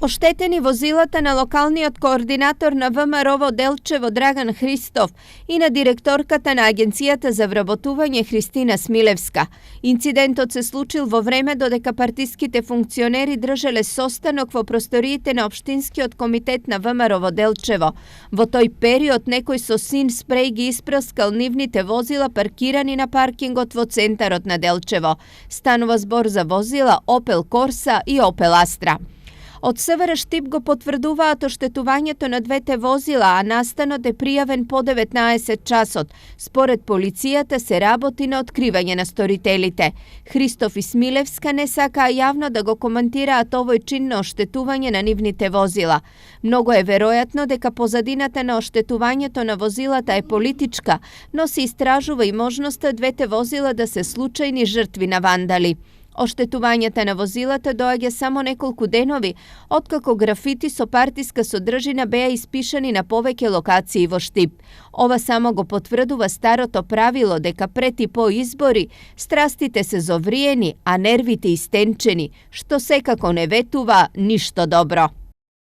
Оштетени возилата на локалниот координатор на ВМРО Делчево Драган Христов и на директорката на Агенцијата за вработување Христина Смилевска. Инцидентот се случил во време додека партиските функционери држеле состанок во просториите на Општинскиот комитет на ВМРО во Делчево. Во тој период некој со син спреј ги испрскал нивните возила паркирани на паркингот во центарот на Делчево. Станува збор за возила Opel Corsa и Opel Astra. Од СВР Штип го потврдуваат оштетувањето на двете возила, а настанот е пријавен по 19 часот. Според полицијата се работи на откривање на сторителите. Христоф и Смилевска не сакаа јавно да го коментираат овој чин на оштетување на нивните возила. Многу е веројатно дека позадината на оштетувањето на возилата е политичка, но се истражува и можноста двете возила да се случајни жртви на вандали. Оштетувањата на возилата доаѓа само неколку денови, откако графити со партиска содржина беа испишани на повеќе локации во Штип. Ова само го потврдува старото правило дека пред и по избори страстите се зовриени, а нервите истенчени, што секако не ветува ништо добро.